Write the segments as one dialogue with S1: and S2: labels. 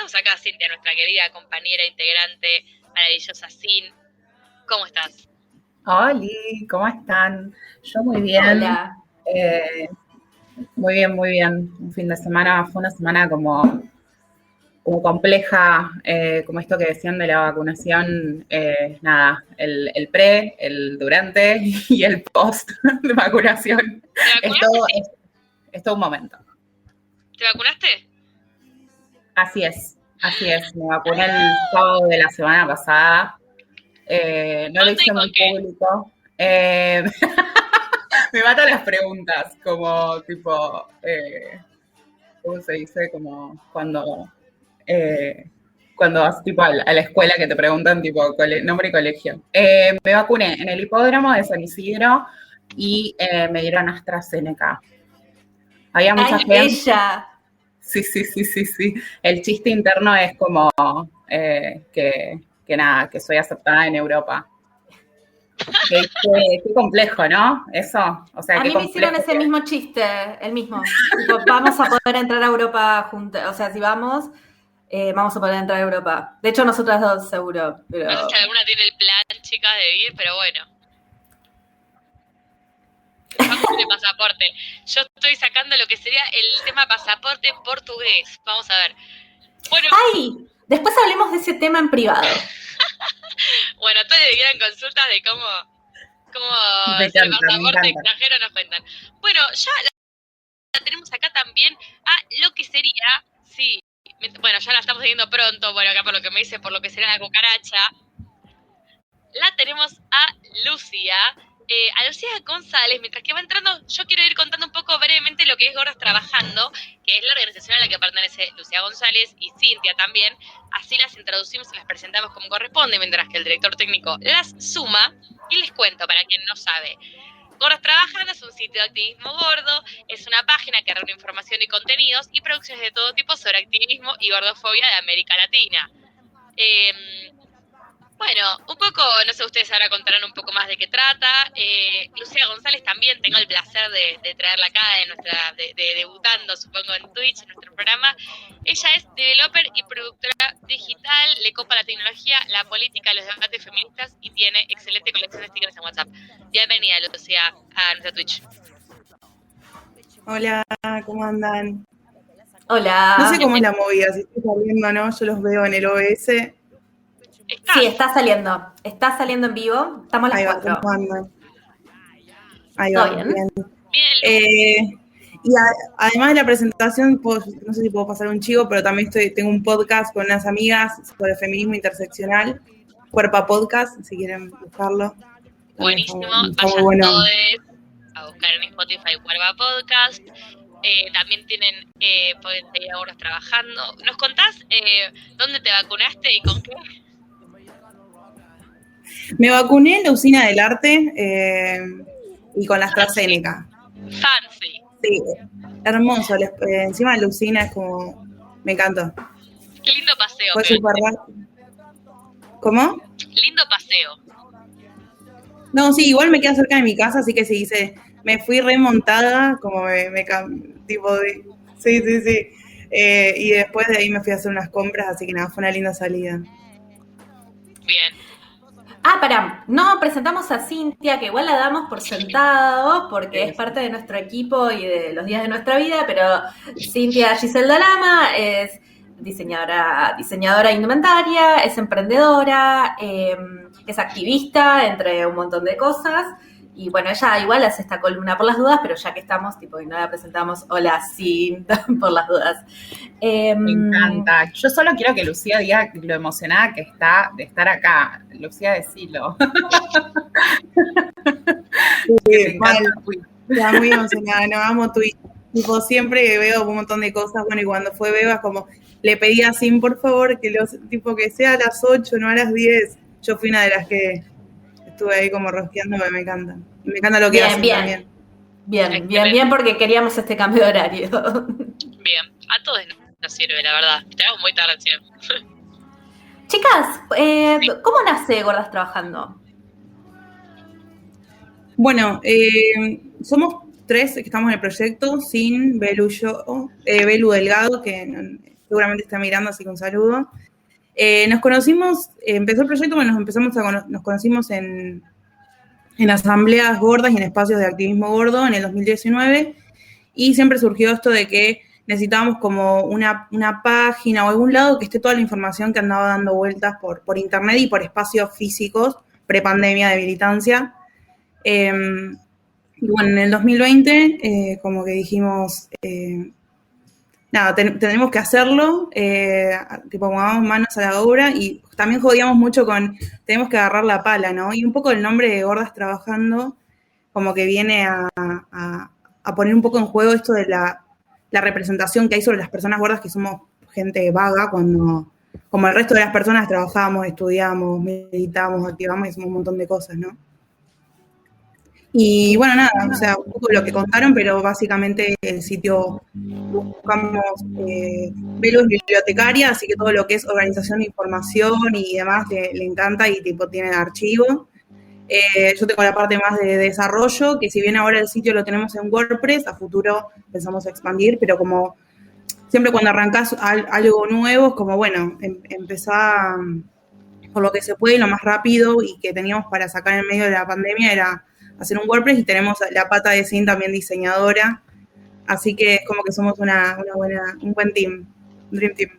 S1: estamos acá, Cintia, nuestra querida compañera, integrante, maravillosa Sin. ¿Cómo estás?
S2: Hola, ¿cómo están? Yo muy bien.
S3: Hola.
S2: Muy bien, muy bien. Un fin de semana, fue una semana como compleja, como esto que decían de la vacunación, nada, el pre, el durante y el post de vacunación.
S1: ¿Te vacunaste?
S2: Es todo un momento.
S1: ¿Te vacunaste?
S2: Así es. Me vacuné el sábado de la semana pasada. No lo hice muy público. Me matan las preguntas, como tipo, ¿cómo se dice? Como cuando vas tipo a la escuela que te preguntan tipo nombre y colegio. Me vacuné en el hipódromo de San Isidro y me dieron AstraZeneca. Había mucha gente.
S3: ¡Ella!
S2: Sí. El chiste interno es como que soy aceptada en Europa. Qué complejo, ¿no? Eso, o sea,
S3: a mí me hicieron ese mismo chiste, el mismo. Tipo, vamos a poder entrar a Europa juntos. O sea, si vamos a poder entrar a Europa. De hecho, nosotras dos, seguro. Pero...
S1: No sé si alguna tiene el plan, chicas, de ir, pero bueno. Tiene pasaporte. Yo estoy sacando lo que sería el tema pasaporte en portugués. Vamos a ver. Bueno.
S3: ¡Ay! Después hablemos de ese tema en privado.
S1: Bueno, todos le dieran consultas de cómo el pasaporte extranjero nos cuentan. Bueno, ya la tenemos acá también a lo que sería, sí, bueno, ya la estamos viendo pronto, bueno, acá por lo que me dice, por lo que sería la cucaracha. La tenemos a Lucía González. Mientras que va entrando, yo quiero ir contando un poco brevemente lo que es Gordas Trabajando, que es la organización a la que pertenece Lucía González y Cintia también. Así las introducimos y las presentamos como corresponde, mientras que el director técnico las suma. Y les cuento, para quien no sabe, Gordas Trabajando es un sitio de activismo gordo, es una página que reúne información y contenidos y producciones de todo tipo sobre activismo y gordofobia de América Latina. Bueno, un poco, no sé, ustedes ahora contarán un poco más de qué trata. Lucía González también tengo el placer de traerla acá, de debutando, supongo, en Twitch, en nuestro programa. Ella es developer y productora digital, le copa la tecnología, la política, los debates feministas y tiene excelente colección de stickers en WhatsApp. Bienvenida, Lucía, a nuestra Twitch.
S4: Hola, ¿cómo andan?
S3: Hola.
S4: No sé cómo es la movida, si estoy saliendo o no, yo los veo en el OBS.
S3: Sí, está saliendo en vivo. Estamos las 4.
S4: ¿Cómo andan? Ahí va, bien. Y además de la presentación, no sé si puedo pasar un chivo, pero también tengo un podcast con unas amigas sobre feminismo interseccional, Cuerpa Podcast, si quieren buscarlo.
S1: Buenísimo, vayan
S4: bueno.
S1: todos a buscar en Spotify Cuerpa Podcast. También pueden seguir a Gordas Trabajando. ¿Nos contás dónde te vacunaste y con qué?
S4: Me vacuné en la Usina del Arte y con la AstraZeneca.
S1: Fancy.
S4: Sí, hermoso. Encima de la Usina es como... Me encantó.
S1: Qué lindo paseo.
S4: Fue súper rápido. ¿Cómo?
S1: Lindo paseo.
S4: No, sí, igual me queda cerca de mi casa, así que sí, me fui remontada, como tipo de... Sí. Y después de ahí me fui a hacer unas compras, así que nada, fue una linda salida.
S1: Bien.
S3: No presentamos a Cintia, que igual la damos por sentado, porque es parte de nuestro equipo y de los días de nuestra vida, pero Cintia Giselda Lama es diseñadora indumentaria, es emprendedora, es activista, entre un montón de cosas. Y bueno, ella igual hace esta columna por las dudas, pero ya que estamos, y no la presentamos, hola, sí, por las dudas.
S2: Me encanta. Yo solo quiero que Lucía diga lo emocionada que está de estar acá. Lucía, decilo.
S4: Sí, está muy emocionada, no, amo Twitch. Tipo, siempre veo un montón de cosas, bueno, y cuando fue Bebas, como, le pedí a Sim, por favor, que sea a las 8, no a las 10. Yo fui una de las que estuve ahí como rosqueando, me encanta. Me encanta lo que hacen también.
S3: Bien, porque queríamos este cambio de horario.
S1: Bien, a todos nos sirve, la verdad. Tenemos muy tarde siempre.
S3: Chicas, ¿cómo nace Gordas Trabajando?
S4: Bueno, somos 3 que estamos en el proyecto, Sin, Belu, yo, Belu Delgado, que seguramente está mirando, así que un saludo. Nos conocimos, empezó el proyecto, bueno, nos conocimos en asambleas gordas y en espacios de activismo gordo en el 2019, y siempre surgió esto de que necesitábamos como una página o algún lado que esté toda la información que andaba dando vueltas por internet y por espacios físicos, prepandemia de militancia. Y bueno, en el 2020, como que dijimos, nada, tenemos que hacerlo, tipo pongamos manos a la obra, y también jodíamos mucho con, tenemos que agarrar la pala, ¿no? Y un poco el nombre de Gordas Trabajando como que viene a poner un poco en juego esto de la representación que hay sobre las personas gordas, que somos gente vaga, cuando como el resto de las personas trabajamos, estudiamos, meditamos, activamos y hacemos un montón de cosas, ¿no? Y bueno, nada, o sea, un poco lo que contaron, pero básicamente el sitio buscamos Belu es bibliotecaria, así que todo lo que es organización de información y demás le encanta, y tipo tiene archivo. Yo tengo la parte más de desarrollo, que si bien ahora el sitio lo tenemos en WordPress, a futuro pensamos expandir, pero como siempre cuando arrancás algo nuevo, es como, bueno, empezar por lo que se puede y lo más rápido, y que teníamos para sacar en medio de la pandemia era hacer un WordPress, y tenemos la pata de Sin también diseñadora, así que es como que somos un buen team, un Dream Team.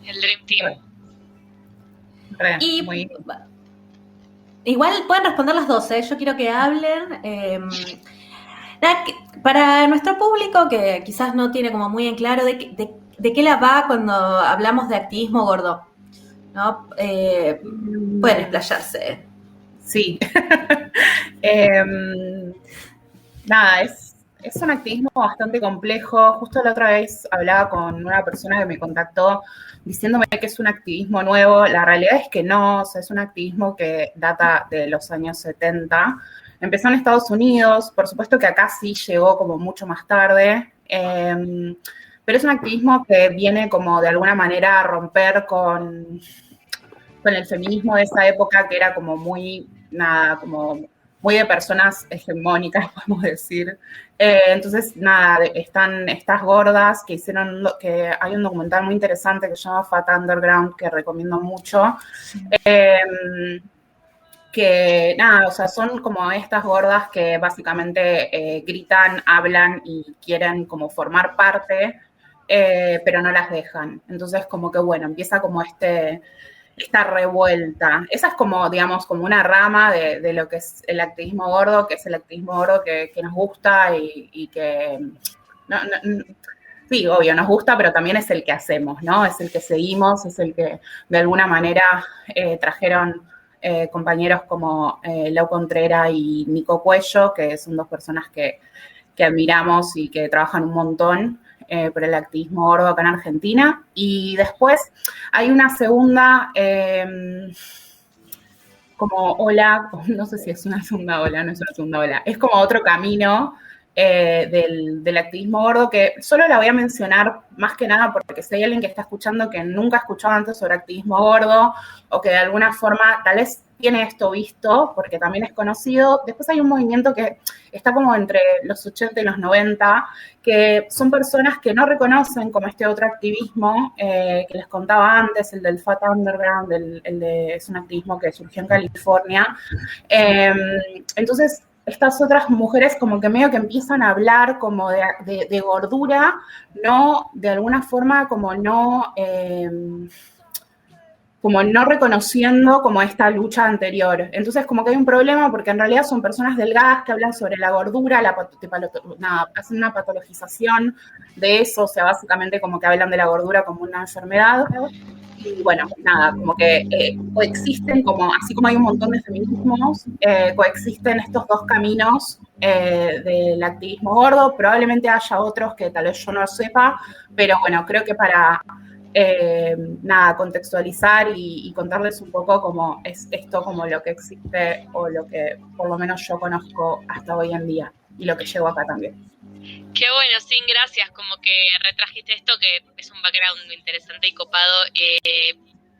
S1: El Dream Team.
S3: Y igual pueden responder las dos, yo quiero que hablen. Para nuestro público que quizás no tiene como muy en claro de qué la va cuando hablamos de activismo gordo, ¿no? Pueden explayarse.
S2: Sí. Nada, es un activismo bastante complejo. Justo la otra vez hablaba con una persona que me contactó diciéndome que es un activismo nuevo. La realidad es que no, o sea, es un activismo que data de los años 70. Empezó en Estados Unidos, por supuesto que acá sí llegó como mucho más tarde, pero es un activismo que viene como de alguna manera a romper con el feminismo de esa época, que era como muy, nada, como muy de personas hegemónicas, podemos decir. Entonces, nada, están estas gordas que que hay un documental muy interesante que se llama Fat Underground, que recomiendo mucho, que nada, o sea, son como estas gordas que básicamente gritan, hablan y quieren como formar parte, pero no las dejan. Entonces, como que bueno, empieza como esta revuelta. Esa es como, digamos, como una rama de lo que es el activismo gordo, que es el activismo gordo que nos gusta y que, sí, obvio, nos gusta, pero también es el que hacemos, ¿no? Es el que seguimos, es el que de alguna manera trajeron compañeros como Lau Contreras y Nico Cuello, que son dos personas que admiramos y que trabajan un montón por el activismo gordo acá en Argentina. Y después hay una segunda como ola, no sé si es una segunda ola, no es una segunda ola, es como otro camino del activismo gordo, que solo la voy a mencionar más que nada porque si hay alguien que está escuchando que nunca ha escuchado antes sobre activismo gordo, o que de alguna forma tal vez tiene esto visto, porque también es conocido. Después hay un movimiento que está como entre los 80 y los 90, que son personas que no reconocen como este otro activismo que les contaba antes, el del Fat Underground, es un activismo que surgió en California. Entonces, estas otras mujeres como que medio que empiezan a hablar como de gordura, no, de alguna forma como no reconociendo como esta lucha anterior. Entonces como que hay un problema porque en realidad son personas delgadas que hablan sobre la gordura, hacen una patologización de eso, o sea, básicamente como que hablan de la gordura como una enfermedad. Y bueno, nada, como que coexisten, como así como hay un montón de feminismos, coexisten estos dos caminos del activismo gordo. Probablemente haya otros que tal vez yo no sepa, pero bueno, creo que para contextualizar y contarles un poco cómo es esto, como lo que existe o lo que por lo menos yo conozco hasta hoy en día y lo que llevo acá también.
S1: Qué bueno, Sin, gracias, como que retrajiste esto, que es un background interesante y copado,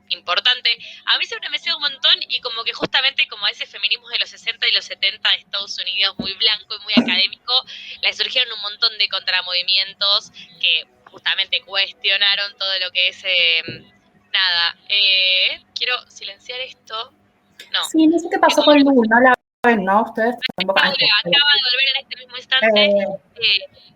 S1: importante. A mí siempre me sigue un montón y como que justamente como ese feminismo de los 60 y los 70 de Estados Unidos, muy blanco y muy académico, le surgieron un montón de contramovimientos que justamente cuestionaron todo lo que es, quiero silenciar esto. No.
S2: Sí, no sé qué pasó con Lu, no la ven, ¿no? Ustedes tampoco.
S1: Acaba de volver en este mismo instante.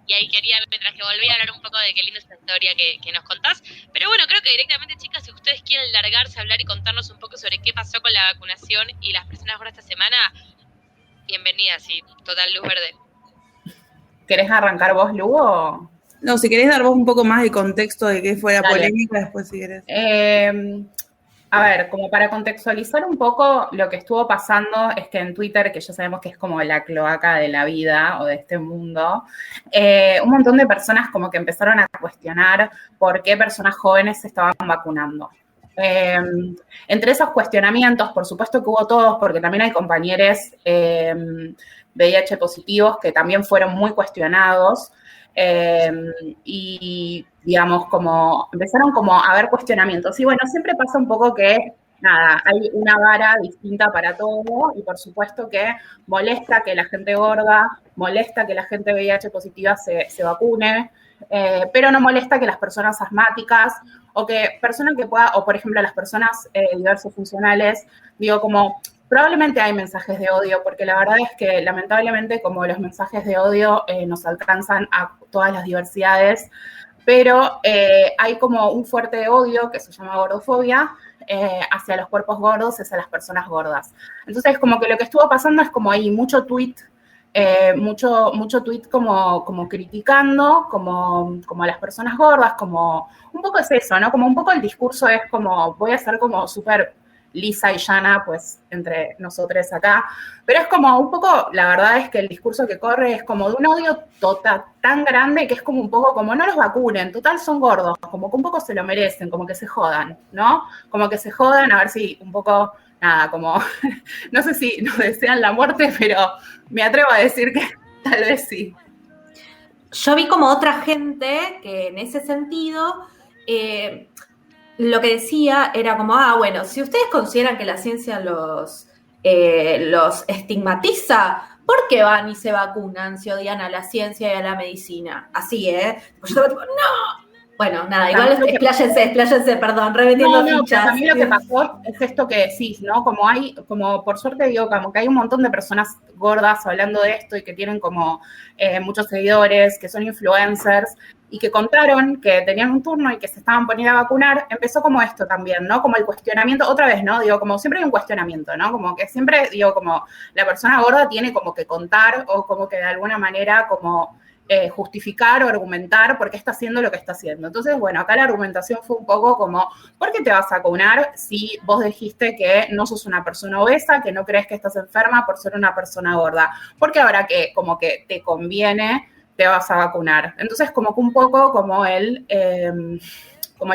S1: Y ahí quería, mientras que volví, a hablar un poco de qué linda esta historia que nos contás. Pero bueno, creo que directamente, chicas, si ustedes quieren largarse a hablar y contarnos un poco sobre qué pasó con la vacunación y las personas ahora esta semana, bienvenidas y total luz verde.
S2: ¿Querés arrancar vos, Lu, o...?
S4: No, si querés dar vos un poco más de contexto de qué fue la polémica, después si querés.
S2: A ver, como para contextualizar un poco lo que estuvo pasando es que en Twitter, que ya sabemos que es como la cloaca de la vida o de este mundo, un montón de personas como que empezaron a cuestionar por qué personas jóvenes se estaban vacunando. Entre esos cuestionamientos, por supuesto que hubo todos, porque también hay compañeros VIH positivos que también fueron muy cuestionados. Y digamos, como empezaron como a haber cuestionamientos. Y bueno, siempre pasa un poco que, nada, hay una vara distinta para todo y por supuesto que molesta que la gente gorda, molesta que la gente VIH positiva se vacune, pero no molesta que las personas asmáticas o que personas que puedan, o por ejemplo las personas diversos funcionales, digo como... Probablemente hay mensajes de odio, porque la verdad es que lamentablemente como los mensajes de odio nos alcanzan a todas las diversidades, pero hay como un fuerte odio que se llama gordofobia hacia los cuerpos gordos, hacia las personas gordas. Entonces como que lo que estuvo pasando es como hay mucho tweet, mucho tweet como criticando como a las personas gordas, como un poco es eso, ¿no? Como un poco el discurso es como voy a ser como súper lisa y llana, pues, entre nosotros acá. Pero es como un poco, la verdad es que el discurso que corre es como de un odio total, tan grande que es como un poco como no los vacunen, total son gordos, como que un poco se lo merecen, como que se jodan, ¿no? Como que se jodan, a ver si un poco, nada, como, no sé si nos desean la muerte, pero me atrevo a decir que tal vez sí.
S3: Yo vi como otra gente que en ese sentido... lo que decía era como, bueno, si ustedes consideran que la ciencia los estigmatiza, ¿por qué van y se vacunan si odian a la ciencia y a la medicina? Así, Pues yo estaba tipo, ¡no! Bueno, nada, igual expláyense, perdón, remetiendo fichas.
S2: A mí lo que pasó es esto que decís, ¿no? Como hay, como por suerte digo, como que hay un montón de personas gordas hablando de esto y que tienen como muchos seguidores, que son influencers, y que contaron que tenían un turno y que se estaban poniendo a vacunar, empezó como esto también, ¿no? Como el cuestionamiento, otra vez, ¿no? Digo, como siempre hay un cuestionamiento, ¿no? Como que siempre, digo, como la persona gorda tiene como que contar o como que de alguna manera como justificar o argumentar por qué está haciendo lo que está haciendo. Entonces, bueno, acá la argumentación fue un poco como, ¿por qué te vas a vacunar si vos dijiste que no sos una persona obesa, que no crees que estás enferma por ser una persona gorda? Porque ahora que como que te conviene, te vas a vacunar. Entonces, como que un poco como el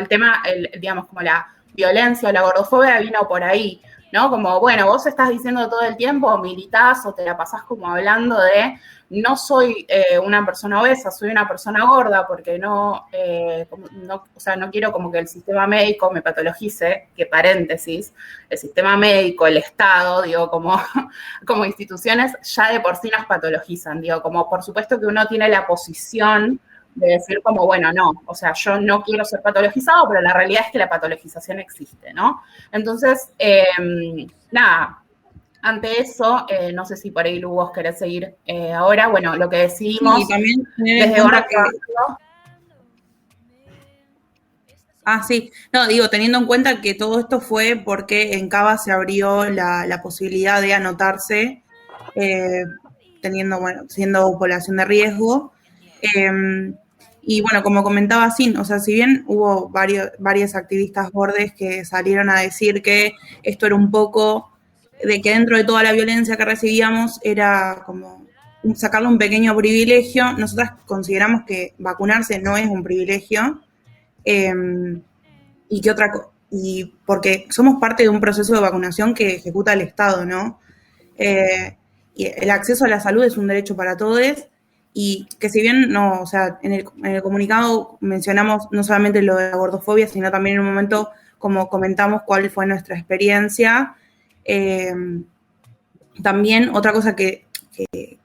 S2: tema, digamos, como la violencia o la gordofobia vino por ahí, ¿no? Como, bueno, vos estás diciendo todo el tiempo, militás o te la pasás como hablando de no soy una persona obesa, soy una persona gorda porque no, o sea, no quiero como que el sistema médico me patologice, que paréntesis, el sistema médico, el Estado, digo, como instituciones ya de por sí nos patologizan, digo, como por supuesto que uno tiene la posición de decir como, bueno, no, o sea, yo no quiero ser patologizado, pero la realidad es que la patologización existe, ¿no? Entonces, nada, ante eso, no sé si por ahí, Lu, vos querés seguir ahora. Bueno, lo que decidimos
S4: sí, también
S2: desde ahora que...
S4: sí. No, digo, teniendo en cuenta que todo esto fue porque en Cava se abrió la posibilidad de anotarse, siendo población de riesgo. Y bueno, como comentaba Sin, o sea, si bien hubo varias activistas gordes que salieron a decir que esto era un poco de que dentro de toda la violencia que recibíamos era como sacarle un pequeño privilegio, nosotras consideramos que vacunarse no es un privilegio, y porque somos parte de un proceso de vacunación que ejecuta el Estado, ¿no? Y el acceso a la salud es un derecho para todos, y que si bien no, o sea, en el comunicado mencionamos no solamente lo de la gordofobia, sino también en un momento como comentamos cuál fue nuestra experiencia. También otra cosa que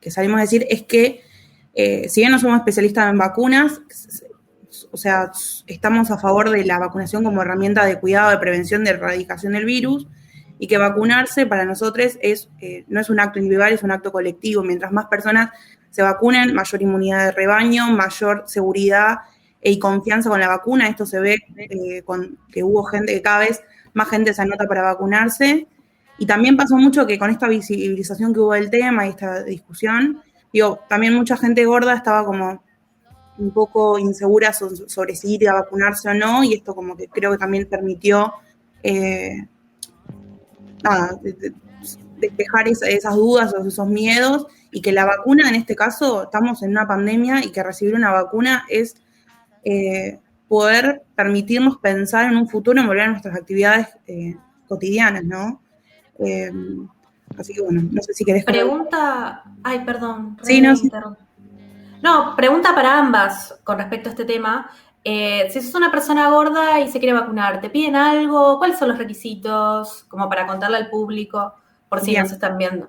S4: salimos a decir es que si bien no somos especialistas en vacunas, o sea, estamos a favor de la vacunación como herramienta de cuidado, de prevención, de erradicación del virus, y que vacunarse para nosotros no es un acto individual, es un acto colectivo. Mientras más personas se vacunen, mayor inmunidad de rebaño, mayor seguridad y confianza con la vacuna. Esto se ve que hubo gente, que cada vez más gente se anota para vacunarse. Y también pasó mucho que con esta visibilización que hubo del tema y esta discusión, también mucha gente gorda estaba como un poco insegura sobre si ir a vacunarse o no, y esto como que creo que también permitió despejar esas dudas o esos miedos, y que la vacuna, en este caso, estamos en una pandemia, y que recibir una vacuna es poder permitirnos pensar en un futuro, en volver a nuestras actividades cotidianas, ¿no? Así que bueno, no sé si querés...
S3: Pregunta... Ay, perdón.
S4: Sí, no, sí.
S3: No, pregunta para ambas con respecto a este tema. Si sos una persona gorda y se quiere vacunar, ¿te piden algo? ¿Cuáles son los requisitos? Como para contarle al público, por si nos están viendo.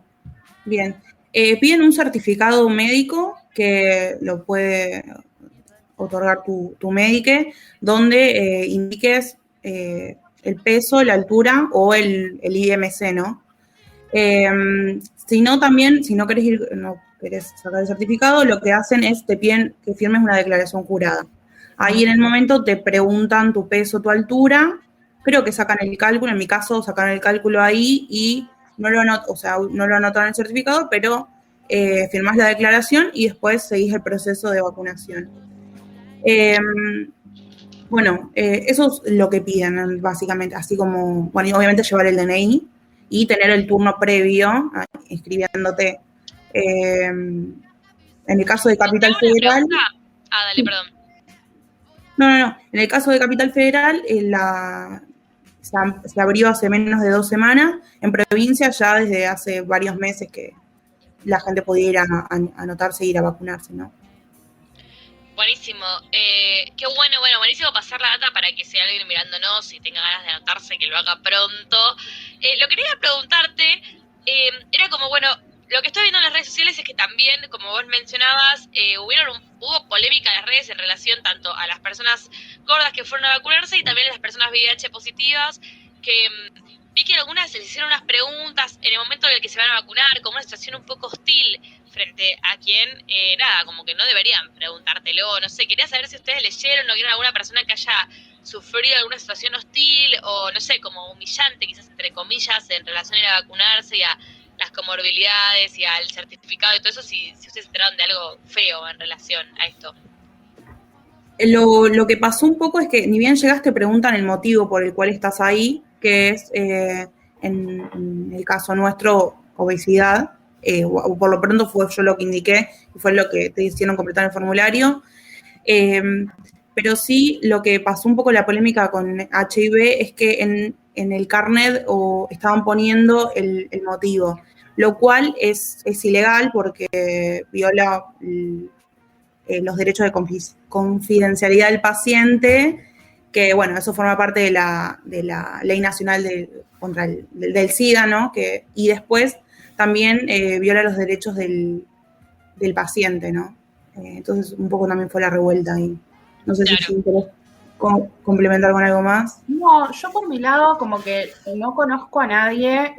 S4: Bien. Piden un certificado médico que lo puede otorgar tu médico, donde indiques el peso, la altura o el IMC, ¿no? Si no, también, si no querés sacar el certificado, lo que hacen es te piden que firmes una declaración jurada. Ahí en el momento te preguntan tu peso, tu altura, creo que sacan el cálculo, en mi caso sacan el cálculo ahí y no lo anotan en el certificado, pero firmás la declaración y después seguís el proceso de vacunación. Eso es lo que piden, básicamente, así como, bueno, y obviamente llevar el DNI y tener el turno previo, inscribiéndote. En el caso de Capital Federal...
S1: dale, perdón.
S4: No. En el caso de Capital Federal, se abrió hace menos de 2 semanas. En provincia ya desde hace varios meses que la gente podía ir a anotarse e ir a vacunarse, ¿no?
S1: Buenísimo. Qué bueno, buenísimo pasar la data para que si hay alguien mirándonos y tenga ganas de anotarse, que lo haga pronto. Lo que quería preguntarte era como, bueno, lo que estoy viendo en las redes sociales es que también, como vos mencionabas, hubo polémica en las redes en relación tanto a las personas gordas que fueron a vacunarse y también a las personas VIH positivas, que vi que algunas se les hicieron unas preguntas en el momento en el que se van a vacunar, como una situación un poco hostil frente a quien, como que no deberían preguntártelo, no sé, quería saber si ustedes leyeron o vieron alguna persona que haya sufrido alguna situación hostil o, no sé, como humillante, quizás entre comillas, en relación a ir a vacunarse y a las comorbilidades y al certificado y todo eso, si ustedes se enteraron de algo feo en relación a esto.
S4: Lo que pasó un poco es que ni bien llegaste preguntan el motivo por el cual estás ahí, que es, en el caso nuestro, obesidad, o por lo pronto fue yo lo que indiqué y fue lo que te hicieron completar el formulario. Pero sí, lo que pasó un poco la polémica con HIV es que en el carnet estaban poniendo el motivo, lo cual es ilegal porque viola los derechos de confidencialidad del paciente, que bueno, eso forma parte de la Ley Nacional contra del SIDA, ¿no? Y después también viola los derechos del paciente, ¿no? Entonces un poco también fue la revuelta ahí. No sé si querés complementar con algo más.
S2: No, yo por mi lado como que no conozco a nadie.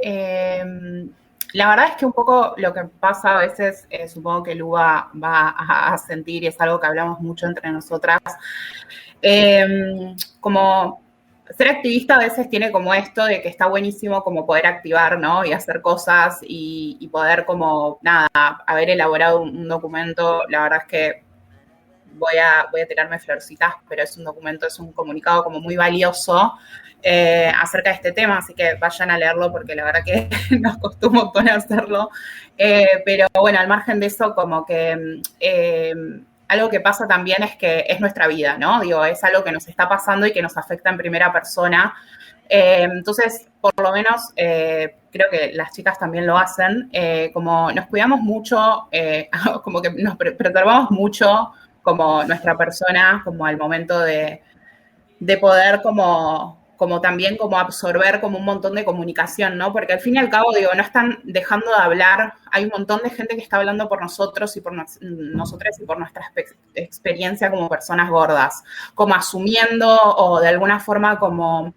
S2: La verdad es que un poco lo que pasa a veces, supongo que Lu va a sentir, y es algo que hablamos mucho entre nosotras, como ser activista a veces tiene como esto de que está buenísimo como poder activar, ¿no? Y hacer cosas y poder como, haber elaborado un documento. La verdad es que voy a tirarme florcitas, pero es un documento, es un comunicado como muy valioso acerca de este tema, así que vayan a leerlo porque la verdad que nos costó un montón hacerlo. Pero bueno, al margen de eso, como que algo que pasa también es que es nuestra vida, ¿no? Digo, es algo que nos está pasando y que nos afecta en primera persona. Entonces, por lo menos, creo que las chicas también lo hacen, como nos cuidamos mucho, como que nos preservamos mucho como nuestra persona, como al momento de poder como como también como absorber como un montón de comunicación, ¿no? Porque al fin y al cabo, digo, no están dejando de hablar, hay un montón de gente que está hablando por nosotros y por nosotras y por nuestra experiencia como personas gordas, como asumiendo o de alguna forma como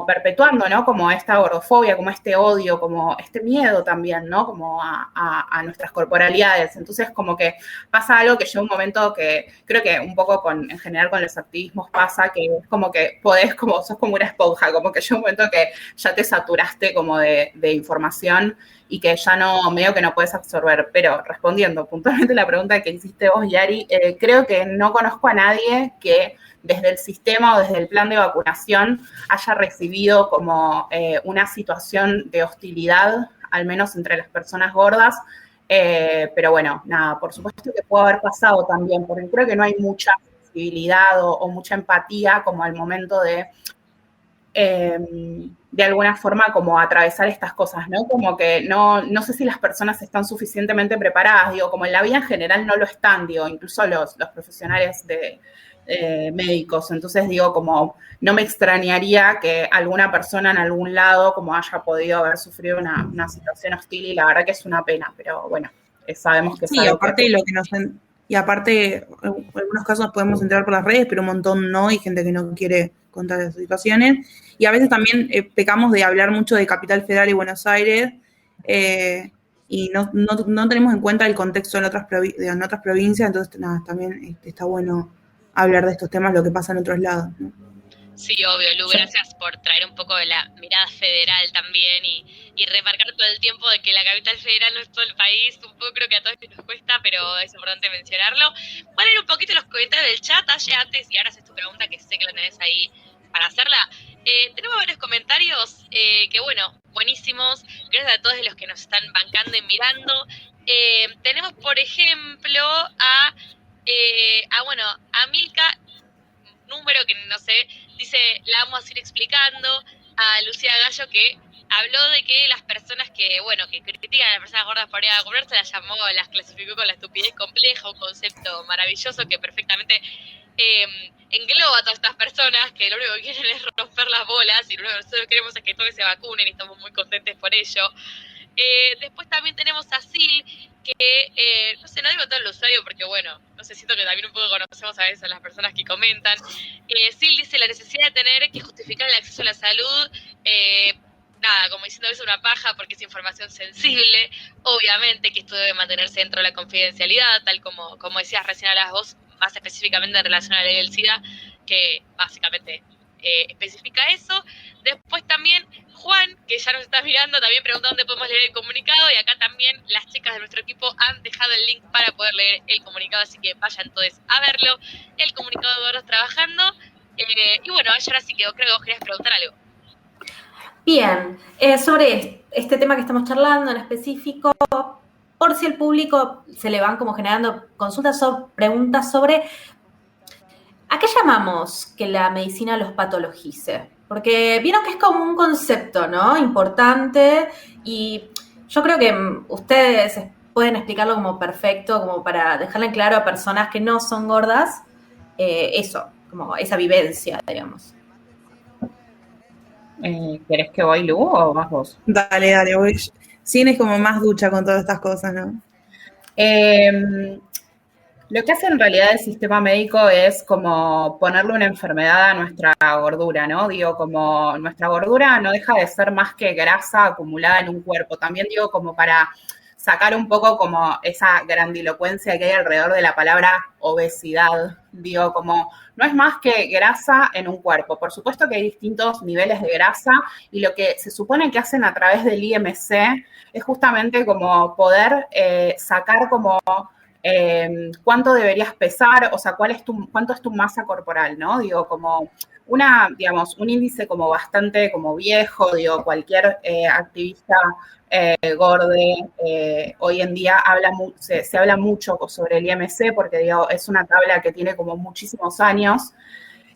S2: perpetuando, ¿no? Como esta gordofobia, como este odio, como este miedo también, ¿no? Como a nuestras corporalidades. Entonces, como que pasa algo que llega un momento que creo que un poco en general con los activismos pasa, que es como que sos como una esponja, como que llega un momento que ya te saturaste como de información y que ya no, medio que no puedes absorber. Pero respondiendo puntualmente la pregunta que hiciste vos, Yari, creo que no conozco a nadie que desde el sistema o desde el plan de vacunación haya recibido como una situación de hostilidad, al menos entre las personas gordas. Pero bueno, nada, por supuesto que puede haber pasado también, porque creo que no hay mucha sensibilidad o mucha empatía como al momento de alguna forma como atravesar estas cosas, ¿no? Como que no sé si las personas están suficientemente preparadas, digo, como en la vida en general no lo están, digo, incluso los profesionales médicos. Entonces digo, como no me extrañaría que alguna persona en algún lado como haya podido haber sufrido una situación hostil y la verdad que es una pena, pero bueno, sabemos que es algo
S4: aparte y aparte, en algunos casos podemos entrar por las redes, pero un montón no, y gente que no quiere contar las situaciones. Y a veces también pecamos de hablar mucho de Capital Federal y Buenos Aires, y no tenemos en cuenta el contexto en otras provincias, entonces nada, también está bueno hablar de estos temas, lo que pasa en otros lados, ¿no?
S1: Sí, obvio, Lu, gracias por traer un poco de la mirada federal también y remarcar todo el tiempo de que la capital federal no es todo el país. Un poco creo que a todos nos cuesta, pero es importante mencionarlo. Voy a leer un poquito los comentarios del chat antes y ahora haces tu pregunta, que sé que la tenés ahí para hacerla. Tenemos varios comentarios que, bueno, buenísimos. Gracias a todos los que nos están bancando y mirando. Tenemos, por ejemplo, a Milka, número que no sé, dice, la vamos a ir explicando, a Lucía Gallo, que habló de que las personas que critican a las personas gordas por ir a vacunarse, las clasificó con la estupidez compleja, un concepto maravilloso que perfectamente engloba a todas estas personas que lo único que quieren es romper las bolas y lo único que nosotros queremos es que todos se vacunen y estamos muy contentes por ello. Después también tenemos a Sil, que, no sé, no digo todo el usuario porque, bueno, no sé, siento que también un poco conocemos a veces a las personas que comentan. Sil dice la necesidad de tener que justificar el acceso a la salud, nada, como diciendo es una paja porque es información sensible, obviamente que esto debe mantenerse dentro de la confidencialidad, tal como decías recién a las vos, más específicamente en relación a la ley del SIDA, que básicamente especifica eso. Después también Juan, que ya nos está mirando, también pregunta dónde podemos leer el comunicado, y acá también las chicas de nuestro equipo han dejado el link para poder leer el comunicado, así que vayan todos a verlo. El comunicado de Gordos Trabajando. Y bueno, ahora sí que creo que vos querías preguntar algo.
S3: Bien, sobre este tema que estamos charlando en específico, por si el público se le van como generando consultas o preguntas sobre ¿a qué llamamos que la medicina los patologice? Porque vieron que es como un concepto, ¿no? Importante, y yo creo que ustedes pueden explicarlo como perfecto, como para dejarle en claro a personas que no son gordas, eso, como esa vivencia, digamos.
S2: ¿Querés que voy, Lu, o vas vos?
S4: Dale, voy. Cine es como más ducha con todas estas cosas, ¿no?
S2: Lo que hace en realidad el sistema médico es como ponerle una enfermedad a nuestra gordura, ¿no? Digo, como nuestra gordura no deja de ser más que grasa acumulada en un cuerpo. También digo, como para sacar un poco como esa grandilocuencia que hay alrededor de la palabra obesidad. Digo, como no es más que grasa en un cuerpo. Por supuesto que hay distintos niveles de grasa y lo que se supone que hacen a través del IMC es justamente como poder sacar como cuánto deberías pesar, o sea, cuánto es tu masa corporal, ¿no? Digo, como un índice como bastante como viejo, digo, cualquier activista gorde hoy en día se habla mucho sobre el IMC porque, digo, es una tabla que tiene como muchísimos años,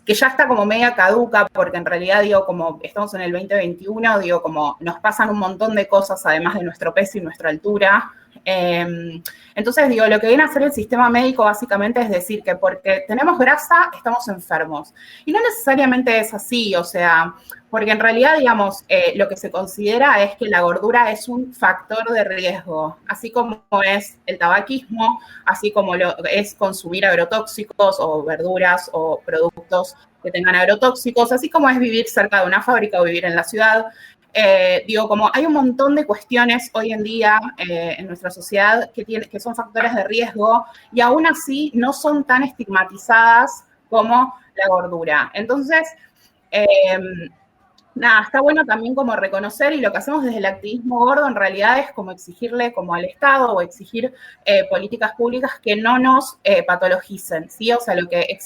S2: que ya está como media caduca, porque en realidad, digo, como estamos en el 2021, digo, como nos pasan un montón de cosas, además de nuestro peso y nuestra altura, Entonces, digo, lo que viene a hacer el sistema médico básicamente es decir que porque tenemos grasa, estamos enfermos. Y no necesariamente es así, o sea, porque en realidad, digamos, lo que se considera es que la gordura es un factor de riesgo, así como es el tabaquismo, así como lo es consumir agrotóxicos o verduras o productos que tengan agrotóxicos, así como es vivir cerca de una fábrica o vivir en la ciudad. Digo, como hay un montón de cuestiones hoy en día en nuestra sociedad que son factores de riesgo y aún así no son tan estigmatizadas como la gordura. Entonces, nada, está bueno también como reconocer, y lo que hacemos desde el activismo gordo en realidad es como exigirle como al Estado o exigir políticas públicas que no nos patologicen, ¿sí? O sea, lo que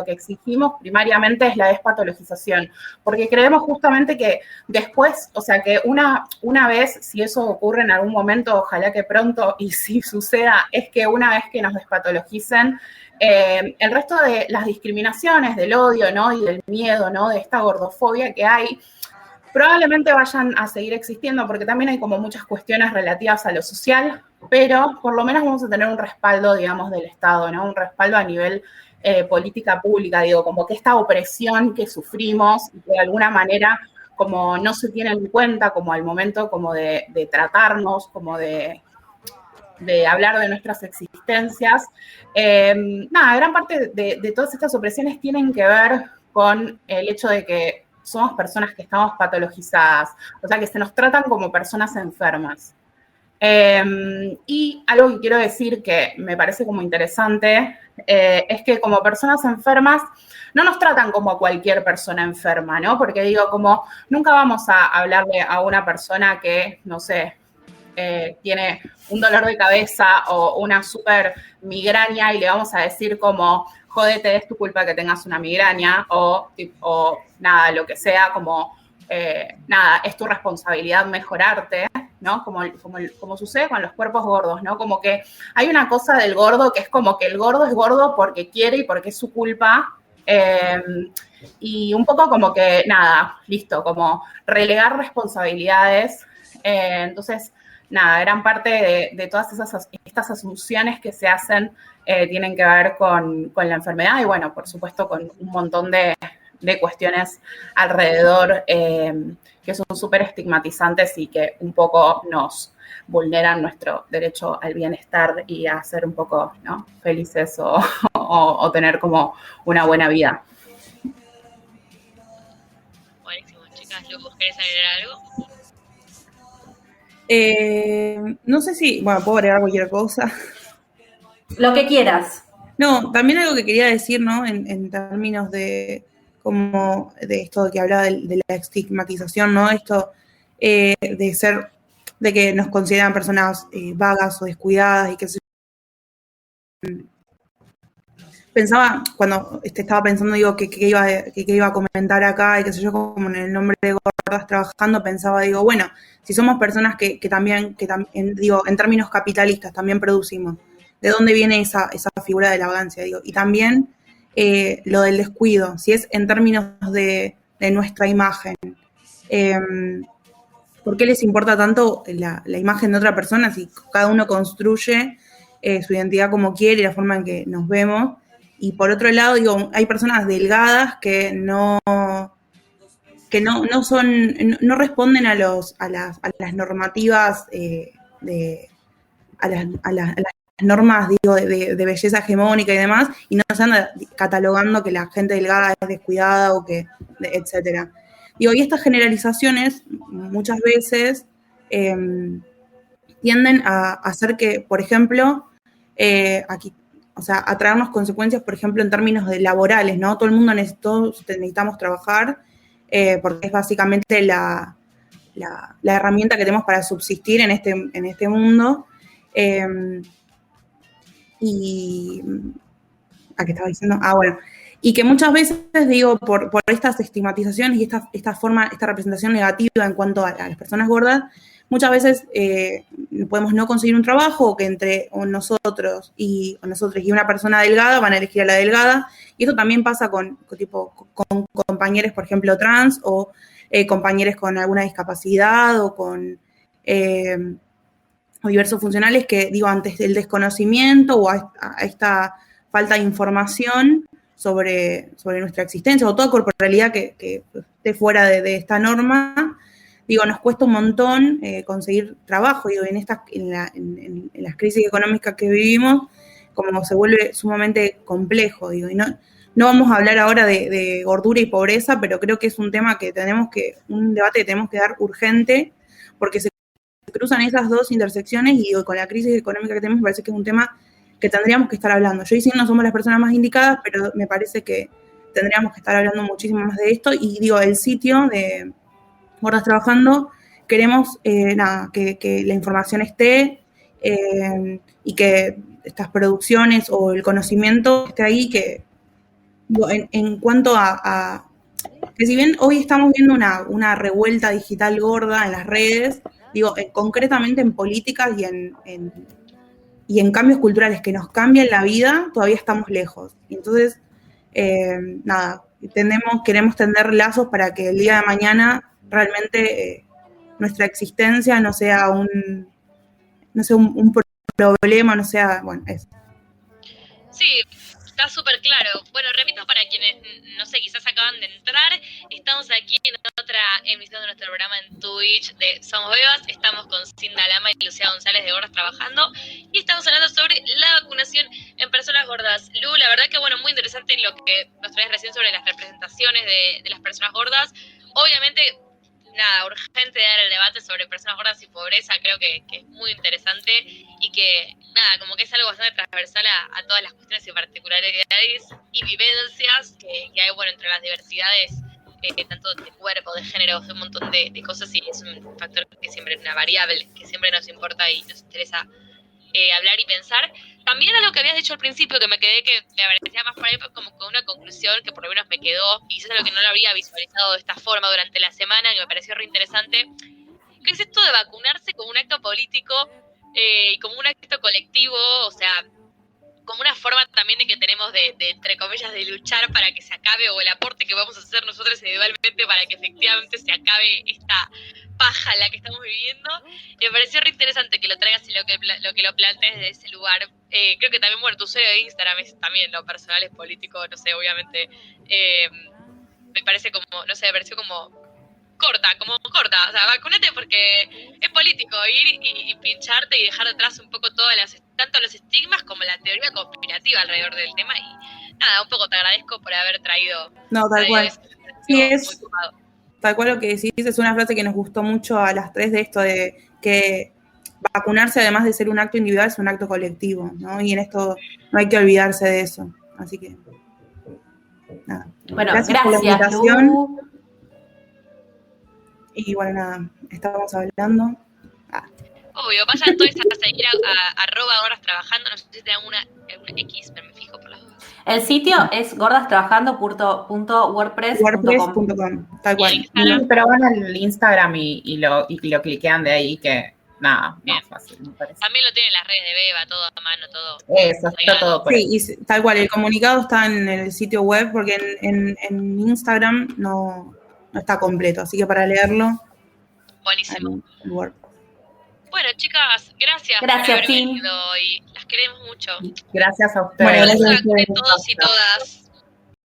S2: exigimos primariamente es la despatologización, porque creemos justamente que después, o sea, que una vez, si eso ocurre en algún momento, ojalá que pronto, y si suceda, es que una vez que nos despatologicen, el resto de las discriminaciones, del odio, ¿no? Y del miedo, ¿no? De esta gordofobia que hay, probablemente vayan a seguir existiendo porque también hay como muchas cuestiones relativas a lo social, pero por lo menos vamos a tener un respaldo, digamos, del Estado, ¿no? Un respaldo a nivel política pública, digo, como que esta opresión que sufrimos y que de alguna manera como no se tiene en cuenta como al momento como de tratarnos, como de hablar de nuestras existencias. Nada, gran parte de todas estas opresiones tienen que ver con el hecho de que somos personas que estamos patologizadas, o sea, que se nos tratan como personas enfermas. Y algo que quiero decir que me parece como interesante es que como personas enfermas no nos tratan como a cualquier persona enferma, ¿no? Porque digo, como nunca vamos a hablarle a una persona que, no sé, tiene un dolor de cabeza o una súper migraña y le vamos a decir como, jódete, es tu culpa que tengas una migraña o nada, lo que sea, como, nada, es tu responsabilidad mejorarte, ¿no? Como sucede con los cuerpos gordos, ¿no? Como que hay una cosa del gordo que es como que el gordo es gordo porque quiere y porque es su culpa. Y un poco como que, nada, listo, como relegar responsabilidades. Entonces, nada, gran parte de todas estas asunciones que se hacen tienen que ver con la enfermedad y, bueno, por supuesto, con un montón de cuestiones alrededor que son súper estigmatizantes y que un poco nos vulneran nuestro derecho al bienestar y a ser un poco, ¿no?, felices o tener como una buena vida.
S1: Buenísimo, chicas. ¿Lucas, querés agregar algo?
S4: No sé si, bueno, puedo agregar cualquier cosa.
S3: Lo que quieras.
S4: No, también algo que quería decir, ¿no? En términos de como de esto que hablaba de la estigmatización, ¿no? Esto de ser, de que nos consideran personas vagas o descuidadas y que se... Pensaba, cuando estaba pensando, digo, que iba a comentar acá y qué sé yo, como en el nombre de Gordas Trabajando, pensaba, digo, bueno, si somos personas que también, digo, en términos capitalistas también producimos, ¿de dónde viene esa figura de la vagancia? Digo, y también lo del descuido, si es en términos de nuestra imagen. ¿Por qué les importa tanto la imagen de otra persona si cada uno construye su identidad como quiere y la forma en que nos vemos? Y por otro lado, digo, hay personas delgadas que no responden a las normativas a las normas, digo, de belleza hegemónica y demás, y no se anda catalogando que la gente delgada es descuidada o que, etcétera. Digo, y estas generalizaciones muchas veces tienden a hacer que, por ejemplo, aquí, o sea, a traernos consecuencias, por ejemplo, en términos de laborales, ¿no? Todo el mundo necesitamos trabajar porque es básicamente la herramienta que tenemos para subsistir en este mundo. Y ¿a qué estaba diciendo? Bueno, y que muchas veces, digo, por estas estigmatizaciones y esta representación negativa en cuanto a las personas gordas, muchas veces podemos no conseguir un trabajo o que entre nosotros y una persona delgada van a elegir a la delgada. Y eso también pasa con compañeros, por ejemplo, trans o compañeros con alguna discapacidad o con o diversos funcionales que, digo, ante el desconocimiento o a esta falta de información sobre nuestra existencia o toda corporalidad que esté fuera de esta norma, digo, nos cuesta un montón conseguir trabajo, digo, en las crisis económicas que vivimos, como se vuelve sumamente complejo, digo, y no vamos a hablar ahora de gordura y pobreza, pero creo que es un tema un debate que tenemos que dar urgente, porque se cruzan esas dos intersecciones y digo, con la crisis económica que tenemos me parece que es un tema que tendríamos que estar hablando. Yo y Sin no somos las personas más indicadas, pero me parece que tendríamos que estar hablando muchísimo más de esto, y digo, el sitio de Gordas Trabajando, queremos que la información esté y que estas producciones o el conocimiento esté ahí, que en cuanto a que si bien hoy estamos viendo una revuelta digital gorda en las redes, digo, concretamente en políticas y en cambios culturales que nos cambian la vida, todavía estamos lejos. Entonces, queremos tender lazos para que el día de mañana realmente nuestra existencia no sea un problema, no sea, bueno, eso.
S1: Sí, está súper claro. Bueno, repito para quienes, no sé, quizás acaban de entrar, estamos aquí en otra emisión de nuestro programa en Twitch de Somos Bebas. Estamos con Cinda Lama y Lucía González de Gordas Trabajando y estamos hablando sobre la vacunación en personas gordas. Lu, la verdad que bueno, muy interesante lo que nos traes recién sobre las representaciones de las personas gordas. Obviamente, nada, urgente dar el debate sobre personas gordas y pobreza, creo que es muy interesante y que, nada, como que es algo bastante transversal a todas las cuestiones y particularidades y vivencias que hay, bueno, entre las diversidades, tanto de cuerpo, de género, de un montón de cosas, y es un factor que siempre es una variable, que siempre nos importa y nos interesa hablar y pensar. También a lo que habías dicho al principio, que me quedé, que me parecía más por ahí como con una conclusión que por lo menos me quedó, y eso es lo que no lo había visualizado de esta forma durante la semana, que me pareció re interesante, que es esto de vacunarse como un acto político y como un acto colectivo, o sea, como una forma también de que tenemos de, entre comillas, de luchar para que se acabe, o el aporte que vamos a hacer nosotros individualmente para que efectivamente se acabe esta paja en la que estamos viviendo. Me pareció re interesante que lo traigas y lo que lo plantees desde ese lugar. Creo que también, bueno, tu usuario de Instagram es también lo personal, es político, no sé, obviamente. Me parece como, no sé, me pareció como corta, o sea, vacúnate porque es político, ir y pincharte y dejar atrás un poco tanto los estigmas como la teoría conspirativa alrededor del tema, y nada, un poco te agradezco por haber traído.
S4: Tal cual. Sí, es tal cual lo que decís, es una frase que nos gustó mucho a las tres, de esto de que vacunarse, además de ser un acto individual, es un acto colectivo, ¿no? Y en esto no hay que olvidarse de eso. Así que, nada.
S3: Bueno,
S4: gracias por la invitación.
S3: Lu.
S4: Y bueno, nada, estábamos hablando.
S1: Obvio, vayan todos a seguir a @gordas trabajando, no sé si tengan una X, pero me fijo por las dudas.
S3: El sitio es gordastrabajando.wordpress.com.
S4: Tal cual.
S2: Pero van al Instagram y lo cliquean de ahí, que nada, más fácil, me parece.
S1: También lo tienen las redes de Beba, todo a mano, todo.
S2: Eso, está todo por ahí.
S4: Sí, y tal cual, el comunicado está en el sitio web, porque en Instagram no está completo, así que para leerlo.
S1: Buenísimo.
S4: El Word.
S1: Bueno, chicas, gracias por haber venido y las queremos mucho.
S2: Gracias a ustedes.
S4: Bueno, gracias
S1: a todos y todas.